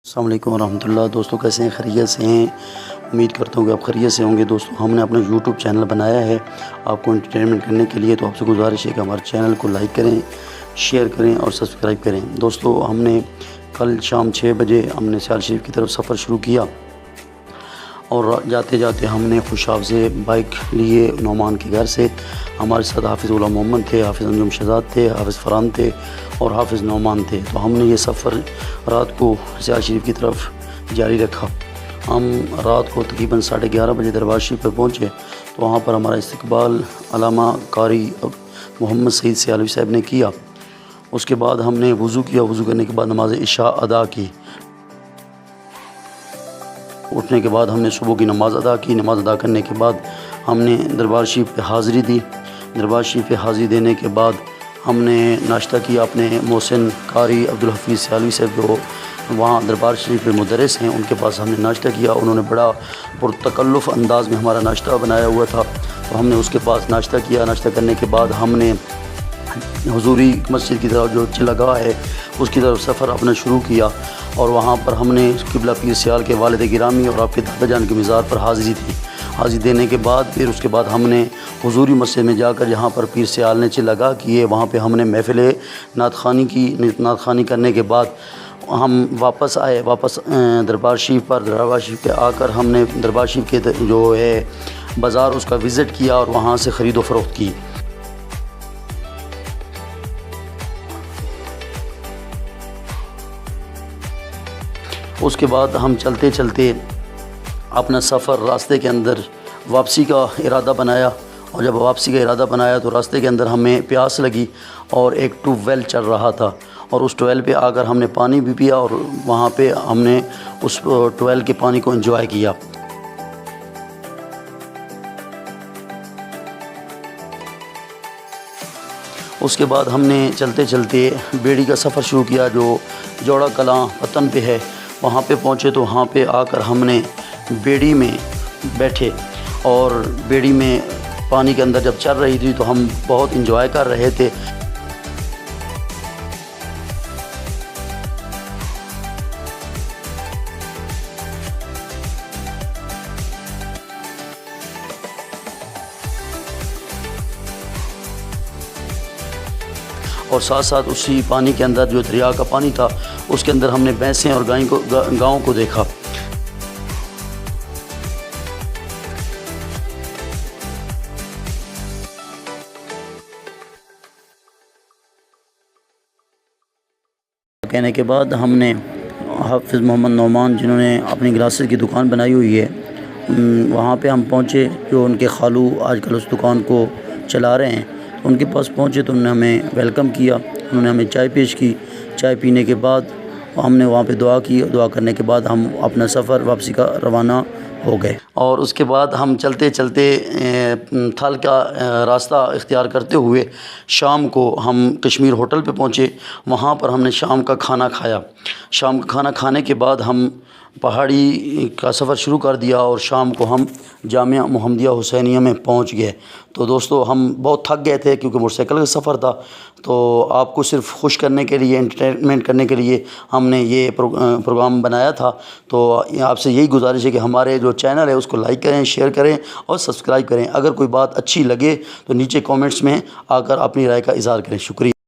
السلام علیکم ورحمۃ اللہ۔ دوستوں کیسے ہیں؟ خیریت سے ہیں؟ امید کرتا ہوں کہ آپ خیریت سے ہوں گے۔ دوستوں ہم نے اپنا یوٹیوب چینل بنایا ہے آپ کو انٹرٹینمنٹ کرنے کے لیے، تو آپ سے گزارش ہے کہ ہمارے چینل کو لائک کریں، شیئر کریں اور سبسکرائب کریں۔ دوستوں ہم نے کل شام 6 بجے ہم نے سیال شریف کی طرف سفر شروع کیا، اور جاتے جاتے ہم نے خوشاب سے بائک لیے نعمان کے گھر سے۔ ہمارے ساتھ حافظ غلام محمد تھے، حافظ انجم شہزاد تھے، حافظ فرحان تھے اور حافظ نعمان تھے۔ تو ہم نے یہ سفر رات کو سیال شریف کی طرف جاری رکھا۔ ہم رات کو تقریباً 11:30 بجے دربار شریف پہ پہنچے، تو وہاں پر ہمارا استقبال علامہ قاری محمد سعید سیالوی صاحب نے کیا۔ اس کے بعد ہم نے وضو کیا، وضو کرنے کے بعد نماز عشاء ادا کی۔ اٹھنے کے بعد ہم نے صبح کی نماز ادا کی۔ نماز ادا کرنے کے بعد ہم نے دربار شریف پہ حاضری دی۔ دربار شریف پہ حاضری دینے کے بعد ہم نے ناشتہ کیا اپنے محسن قاری عبدالحفیظ سیالوی صاحب، جو وہاں دربار شریف پہ مدرس ہیں، ان کے پاس ہم نے ناشتہ کیا۔ انہوں نے بڑا پرتکلف انداز میں ہمارا ناشتہ بنایا ہوا تھا، تو ہم نے اس کے پاس ناشتہ کیا۔ ناشتہ کرنے کے بعد ہم نے حضوری مسجد کی طرف جو چلگاہ ہے اس کی طرف سفر اپنا شروع کیا، اور وہاں پر ہم نے قبلہ پیر سیال کے والد گرامی اور آپ کے دادا جان کے مزار پر حاضری دی۔ حاضری دینے کے بعد پھر اس کے بعد ہم نے حضوری مسجد میں جا کر جہاں پر پیر سیال نے چلگاہ کیے، وہاں پہ ہم نے محفل نعت خوانی کی۔ نعت خوانی کرنے کے بعد ہم واپس آئے، دربار شریف پر۔ دربار شریف پہ آ کر ہم نے دربار شریف کے جو ہے بازار اس کا وزٹ کیا اور وہاں سے خرید و فروخت کی۔ اس کے بعد ہم چلتے چلتے اپنا سفر راستے کے اندر واپسی کا ارادہ بنایا، اور جب واپسی کا ارادہ بنایا تو راستے کے اندر ہمیں پیاس لگی، اور ایک ٹیوب ویل چل رہا تھا، اور اس ٹیوب ویل پہ آ کر ہم نے پانی بھی پیا، اور وہاں پہ ہم نے اس ٹیوب ویل کے پانی کو انجوائے کیا۔ اس کے بعد ہم نے چلتے چلتے بیڑی کا سفر شروع کیا، جو جوڑا کلاں پتن پہ ہے۔ وہاں پہ پہنچے تو وہاں پہ آ کر ہم نے بیڑی میں بیٹھے، اور بیڑی میں پانی کے اندر جب چل رہی تھی تو ہم بہت انجوائے کر رہے تھے۔ اور ساتھ ساتھ اسی پانی کے اندر جو دریا کا پانی تھا اس کے اندر ہم نے بھینسیں اور گاؤں کو دیکھا۔ کہنے کے بعد ہم نے حافظ محمد نعمان، جنہوں نے اپنی گلاسز کی دکان بنائی ہوئی ہے، وہاں پہ ہم پہنچے، جو ان کے خالو آج کل اس دکان کو چلا رہے ہیں۔ ان کے پاس پہنچے تو انہوں نے ہمیں ویلکم کیا، انہوں نے ہمیں چائے پیش کی۔ چائے پینے کے بعد ہم نے وہاں پہ دعا کی، دعا کرنے کے بعد ہم اپنا سفر واپسی کا روانہ ہو گئے۔ اور اس کے بعد ہم چلتے چلتے تھل کا راستہ اختیار کرتے ہوئے شام کو ہم کشمیر ہوٹل پہ پہنچے۔ وہاں پر ہم نے شام کا کھانا کھایا۔ شام کا کھانا کھانے کے بعد ہم پہاڑی کا سفر شروع کر دیا، اور شام کو ہم جامعہ محمدیہ حسینیہ میں پہنچ گئے۔ تو دوستو ہم بہت تھک گئے تھے کیونکہ موٹر سائیکل کا سفر تھا، تو آپ کو صرف خوش کرنے کے لیے، انٹرٹینمنٹ کرنے کے لیے ہم نے یہ پروگرام بنایا تھا۔ تو آپ سے یہی گزارش ہے کہ ہمارے جو چینل ہے اس کو لائک کریں، شیئر کریں اور سبسکرائب کریں۔ اگر کوئی بات اچھی لگے تو نیچے کومنٹس میں آ کر اپنی رائے کا اظہار کریں۔ شکریہ۔